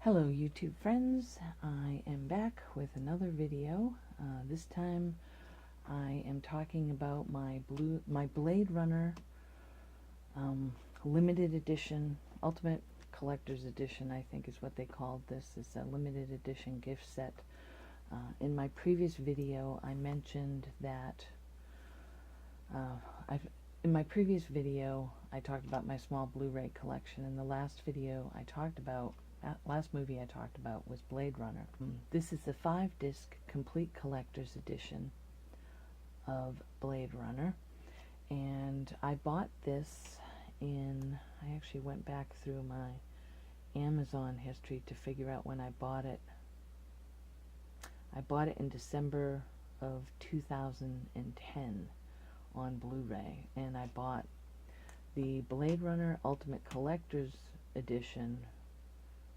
Hello YouTube friends, I am back with another video. This time I am talking about my Blade Runner limited edition, Ultimate Collector's Edition I think is what they called this. It's a limited edition gift set. In my previous video I mentioned that in my previous video I talked about my small Blu-ray collection. In the last video I talked about last movie I talked about was Blade Runner. This is the 5-disc complete collector's edition of Blade Runner, and I bought this I actually went back through my Amazon history to figure out when I bought it. I bought it in December of 2010 on Blu-ray, and I bought the Blade Runner Ultimate Collector's Edition.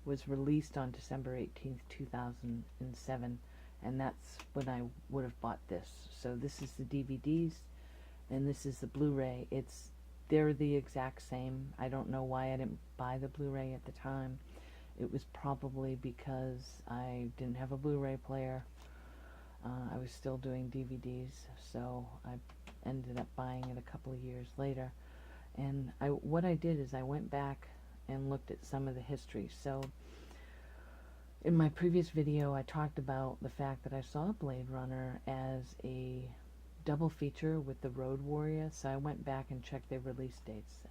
Was released on December 18th, 2007, and that's when I would have bought this. So this is the DVDs, and this is the Blu-ray. They're the exact same. I don't know why I didn't buy the Blu-ray at the time. It was probably because I didn't have a Blu-ray player. I was still doing DVDs, so I ended up buying it a couple of years later. And what I did is I went back and looked at some of the history. So in my previous video I talked about the fact that I saw Blade Runner as a double feature with the Road Warrior, so I went back and checked their release dates.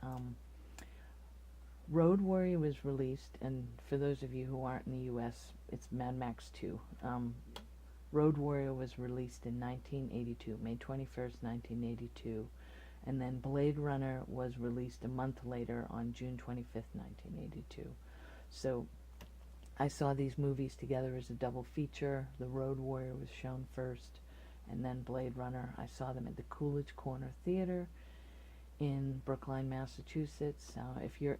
Road Warrior was released, and for those of you who aren't in the US, it's Mad Max 2. Road Warrior was released in 1982, May 21st, 1982. And then Blade Runner was released a month later on June 25th, 1982. So I saw these movies together as a double feature. The Road Warrior was shown first, and then Blade Runner. I saw them at the Coolidge Corner Theater in Brookline, Massachusetts. If you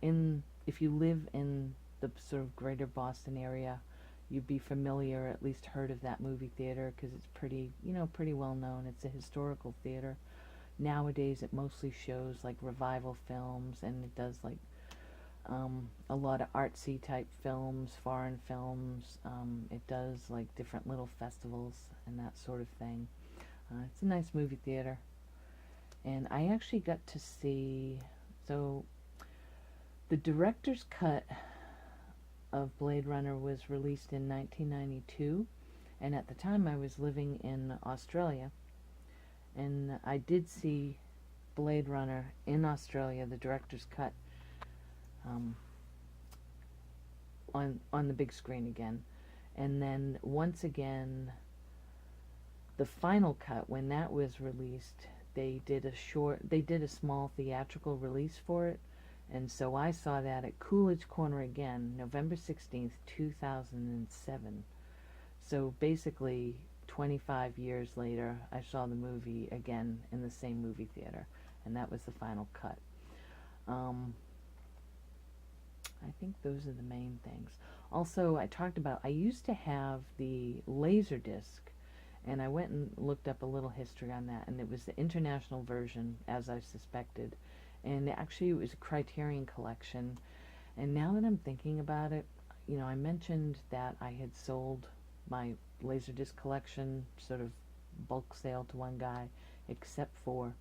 live in the sort of greater Boston area, you'd be familiar, at least heard of that movie theater, because it's pretty well known. It's a historical theater. Nowadays it mostly shows like revival films, and it does like a lot of artsy type films, foreign films. It does like different little festivals and that sort of thing. It's a nice movie theater. And I actually got to see, so the director's cut of Blade Runner was released in 1992, and at the time I was living in Australia. And I did see Blade Runner in Australia, the director's cut, on the big screen again. And then once again, the final cut, when that was released, they did a small theatrical release for it. And so I saw that at Coolidge Corner again, November 16th, 2007. So basically 25 years later, I saw the movie again in the same movie theater, and that was the final cut. I think those are the main things. Also, I talked about, I used to have the Laserdisc, and I went and looked up a little history on that, and it was the international version, as I suspected, and actually it was a Criterion collection. And now that I'm thinking about it, I mentioned that I had sold my Laserdisc collection, sort of bulk sale to one guy, except for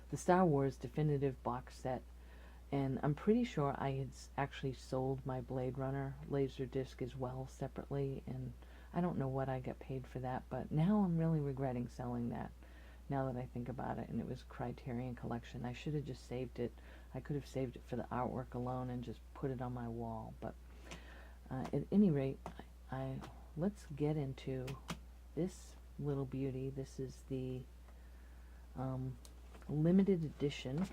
the Star Wars definitive box set. And I'm pretty sure I had actually sold my Blade Runner Laserdisc as well separately, and I don't know what I got paid for that, but now I'm really regretting selling that, now that I think about it. And it was a Criterion collection. I should have just saved it. I could have saved it for the artwork alone and just put it on my wall. But at any rate, let's get into this little beauty. This is the limited edition,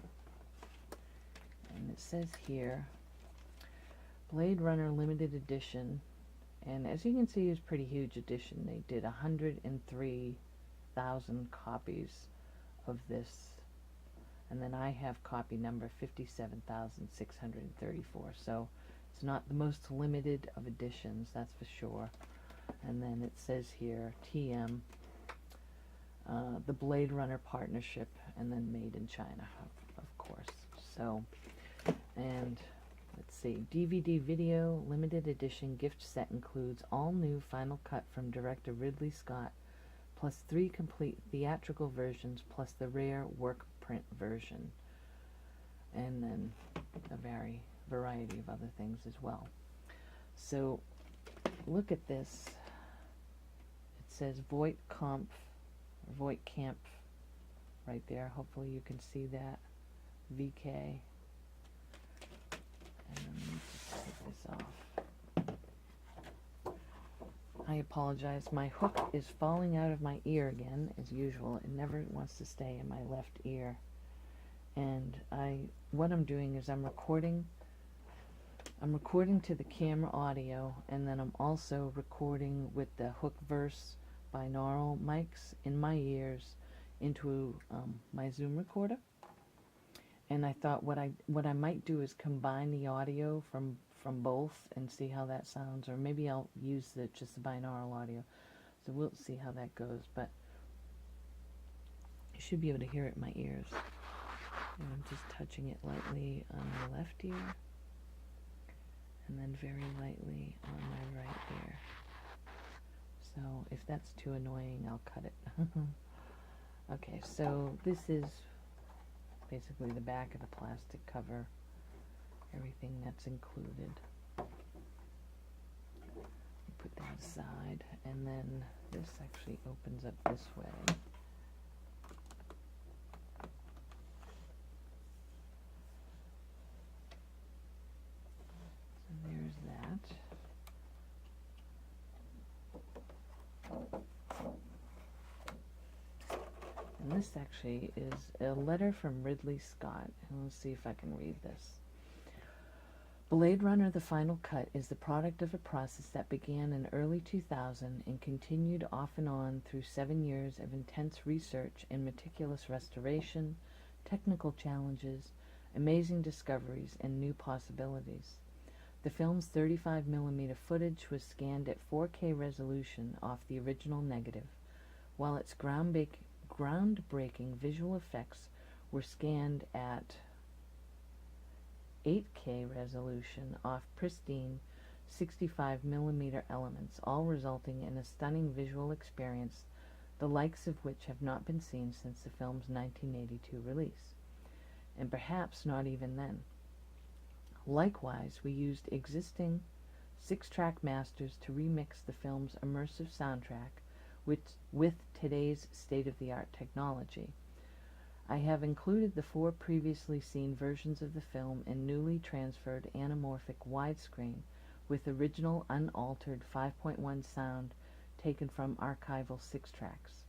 and it says here Blade Runner limited edition, and as you can see, it's a pretty huge edition. They did 103,000 copies of this, and then I have copy number 57,634. So it's not the most limited of editions, that's for sure. And then it says here, TM, the Blade Runner partnership, and then made in China, of course. So, and let's see, DVD video limited edition gift set includes all new Final Cut from director Ridley Scott, plus 3 complete theatrical versions, plus the rare work print version, and then a variety of other things as well. So look at this. It says Voight Kampf right there. Hopefully you can see that. VK. And then let me just take this off. I apologize. My hook is falling out of my ear again, as usual. It never wants to stay in my left ear. And what I'm doing is I'm recording to the camera audio, and then I'm also recording with the Hooke Verse binaural mics in my ears into my Zoom recorder. And I thought what I might do is combine the audio from both and see how that sounds, or maybe I'll use just the binaural audio. So we'll see how that goes, but you should be able to hear it in my ears. And I'm just touching it lightly on my left ear, and then very lightly on my right ear. So if that's too annoying, I'll cut it. Okay, so this is basically the back of the plastic cover, everything that's included. Put that aside, and then this actually opens up this way. So there's that. And this actually is a letter from Ridley Scott. And let's see if I can read this. Blade Runner: The Final Cut is the product of a process that began in early 2000 and continued off and on through 7 years of intense research and meticulous restoration, technical challenges, amazing discoveries, and new possibilities. The film's 35mm footage was scanned at 4K resolution off the original negative, while its groundbreaking visual effects were scanned at 8K resolution off pristine 65mm elements, all resulting in a stunning visual experience, the likes of which have not been seen since the film's 1982 release, and perhaps not even then. Likewise, we used existing 6-track masters to remix the film's immersive soundtrack with today's state-of-the-art technology. I have included the 4 previously seen versions of the film in newly transferred anamorphic widescreen with original unaltered 5.1 sound taken from archival 6-tracks.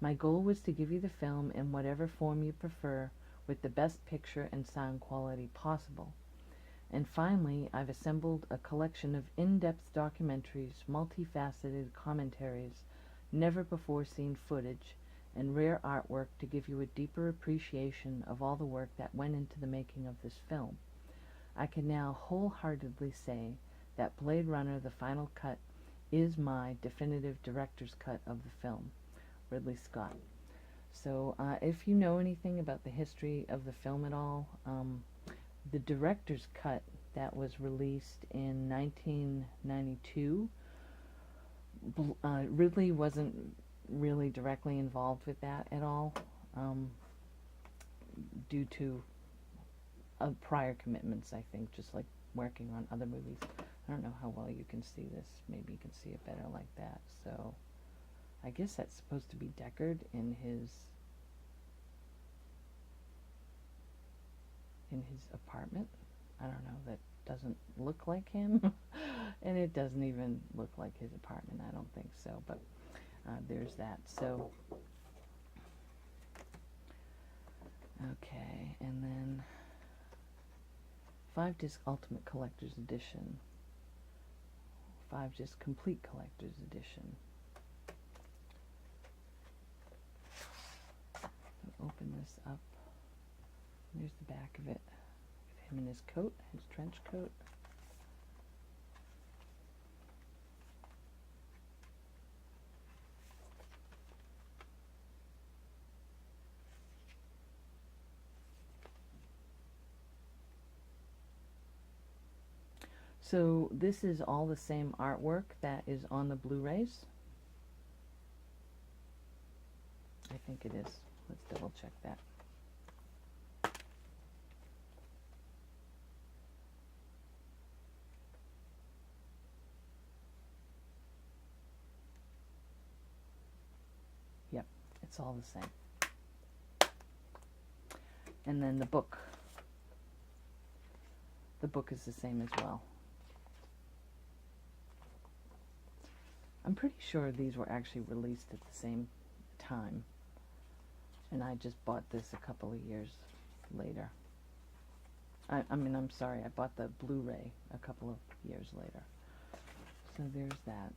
My goal was to give you the film in whatever form you prefer, with the best picture and sound quality possible. And finally, I've assembled a collection of in-depth documentaries, multifaceted commentaries, never-before-seen footage, and rare artwork to give you a deeper appreciation of all the work that went into the making of this film. I can now wholeheartedly say that Blade Runner: The Final Cut is my definitive director's cut of the film. Ridley Scott. So if you know anything about the history of the film at all, the director's cut that was released in 1992, Ridley wasn't really directly involved with that at all, due to prior commitments, I think, just like working on other movies. I don't know how well you can see this. Maybe you can see it better like that. So I guess that's supposed to be Deckard in his apartment. I don't know, that doesn't look like him. And it doesn't even look like his apartment, I don't think so, but there's that. So okay, and then 5-disc Ultimate Collector's Edition, 5-disc Complete Collector's Edition. So open this up. There's the back of it, with him in his coat, his trench coat. So this is all the same artwork that is on the Blu-rays. I think it is. Let's double check that. Yep, it's all the same. And then the book. The book is the same as well. I'm pretty sure these were actually released at the same time. And I just bought this a couple of years later. I mean, I'm sorry, I bought the Blu-ray a couple of years later. So there's that.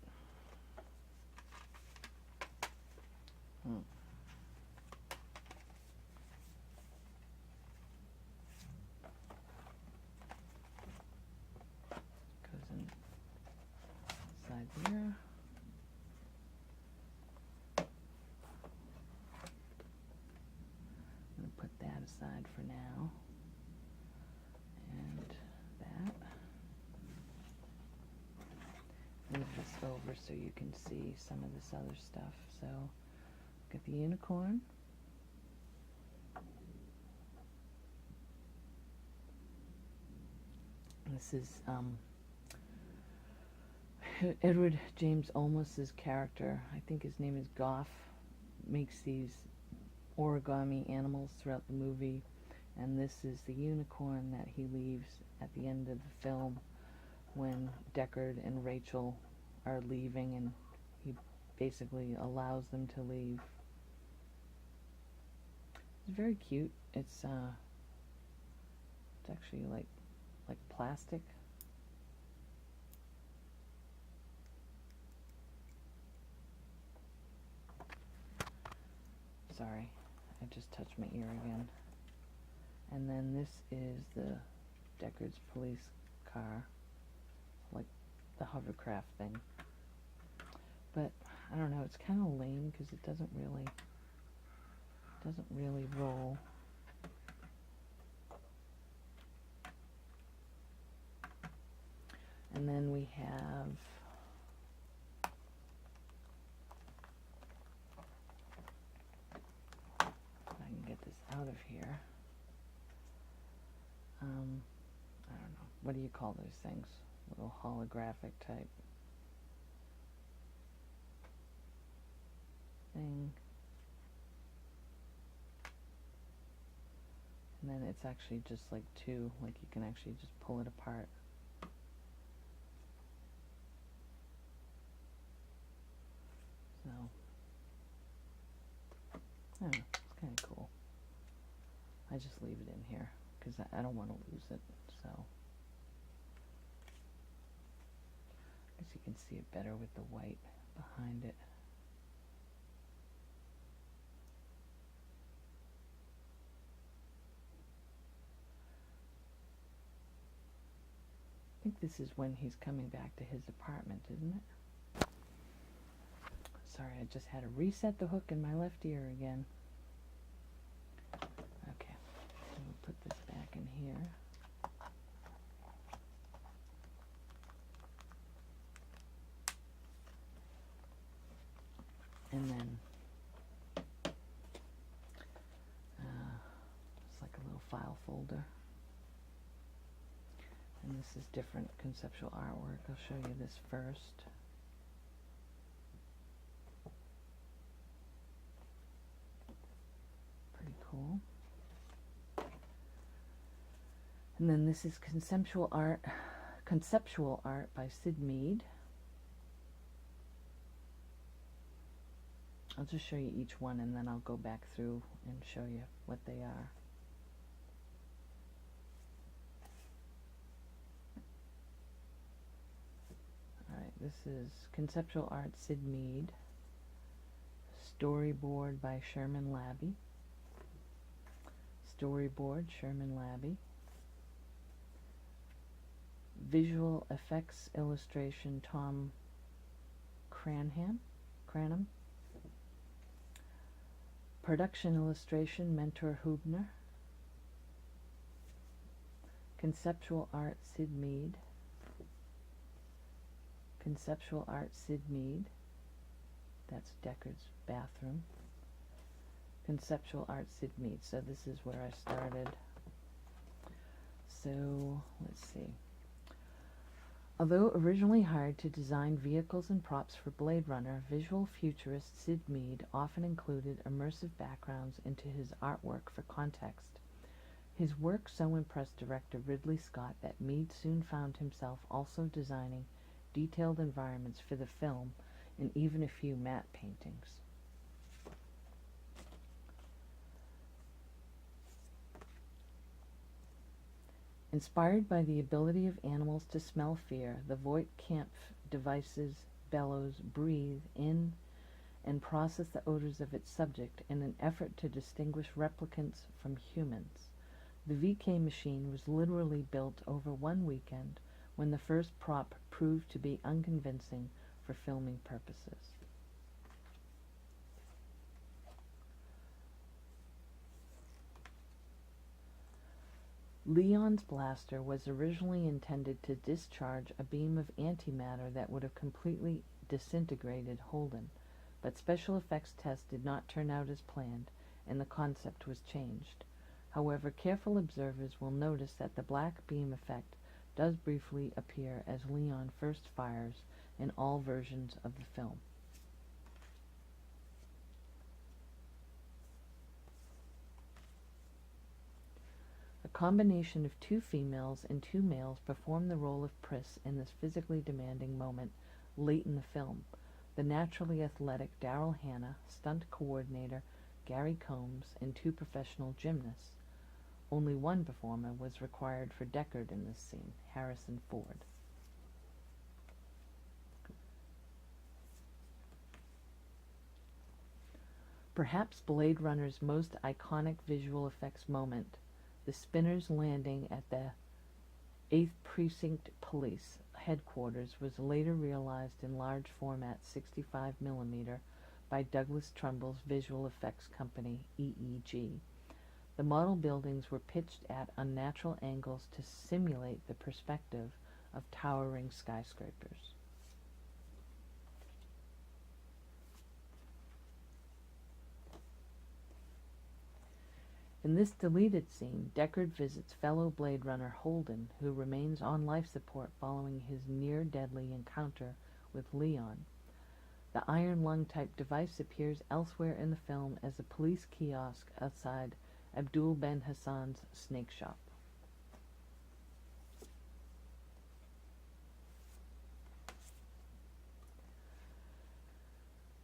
Goes inside there. I'm going to put that aside for now. And that. Move this over so you can see some of this other stuff. So, get the unicorn. This is Edward James Olmos's character. I think his name is Goff. Makes these origami animals throughout the movie, and this is the unicorn that he leaves at the end of the film when Deckard and Rachel are leaving, and he basically allows them to leave. It's very cute. It's actually like plastic. Sorry, I just touched my ear again. And then this is the Deckard's police car, like the hovercraft thing. But I don't know, it's kind of lame because it doesn't really roll. And then we have out of here. I don't know. What do you call those things? Little holographic type thing. And then it's actually just like two, like you can actually just pull it apart. So, I don't know. It's kind of cool. I just leave it in here because I don't want to lose it. So, I guess you can see it better with the white behind it. I think this is when he's coming back to his apartment, isn't it? Sorry, I just had to reset the hook in my left ear again. Okay, so we'll put this back in here. And then it's like a little file folder. And this is different conceptual artwork. I'll show you this first. Pretty cool. And then this is conceptual art by Sid Mead. I'll just show you each one and then I'll go back through and show you what they are. Alright, this is conceptual art Sid Mead. Storyboard by Sherman Labby. Storyboard Sherman Labby. Visual effects illustration Tom Cranham. Production illustration Mentor Hubner. Conceptual art Sid Mead. Conceptual art, Sid Mead. That's Deckard's bathroom. Conceptual art, Sid Mead. So this is where I started. So, let's see. Although originally hired to design vehicles and props for Blade Runner, visual futurist Sid Mead often included immersive backgrounds into his artwork for context. His work so impressed director Ridley Scott that Mead soon found himself also designing detailed environments for the film and even a few matte paintings. Inspired by the ability of animals to smell fear, the Voight-Kampff devices bellows breathe in and process the odors of its subject in an effort to distinguish replicants from humans. The VK machine was literally built over one weekend when the first prop proved to be unconvincing for filming purposes. Leon's blaster was originally intended to discharge a beam of antimatter that would have completely disintegrated Holden, but special effects tests did not turn out as planned, and the concept was changed. However, careful observers will notice that the black beam effect does briefly appear as Leon first fires in all versions of the film. A combination of 2 females and 2 males perform the role of Pris in this physically demanding moment late in the film. The naturally athletic Daryl Hannah, stunt coordinator Gary Combs, and 2 professional gymnasts. Only one performer was required for Deckard in this scene, Harrison Ford. Perhaps Blade Runner's most iconic visual effects moment, the spinners landing at the 8th Precinct Police headquarters, was later realized in large format 65mm by Douglas Trumbull's visual effects company, EEG. The model buildings were pitched at unnatural angles to simulate the perspective of towering skyscrapers. In this deleted scene, Deckard visits fellow Blade Runner Holden, who remains on life support following his near-deadly encounter with Leon. The iron lung-type device appears elsewhere in the film as a police kiosk outside Abdul Ben Hassan's snake shop.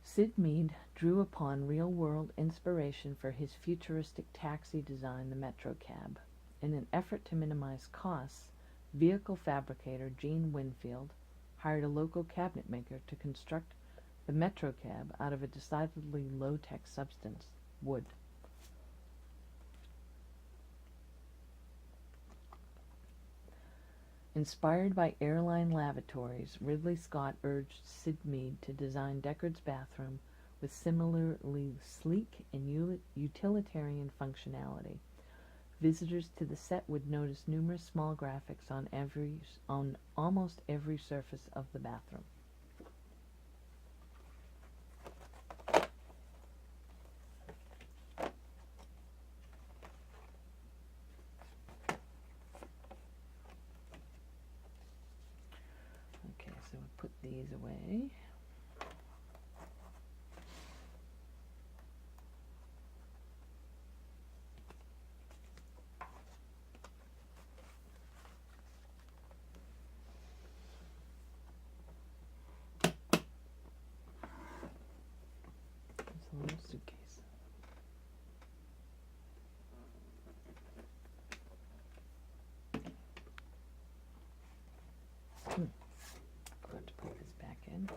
Sid Mead drew upon real-world inspiration for his futuristic taxi design, the Metrocab. In an effort to minimize costs, vehicle fabricator Gene Winfield hired a local cabinet maker to construct the Metrocab out of a decidedly low-tech substance, wood. Inspired by airline lavatories, Ridley Scott urged Sid Mead to design Deckard's bathroom with similarly sleek and utilitarian functionality. Visitors to the set would notice numerous small graphics on almost every surface of the bathroom. Okay, so we'll put these away. There's a little suitcase. Forgot to put this back in.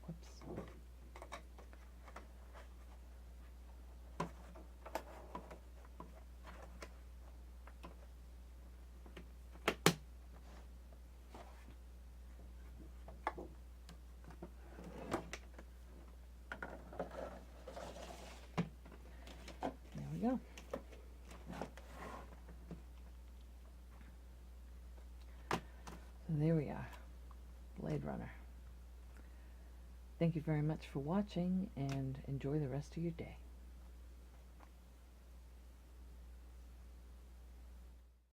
Whoops. There we go. And there we are, Blade Runner. Thank you very much for watching, and enjoy the rest of your day.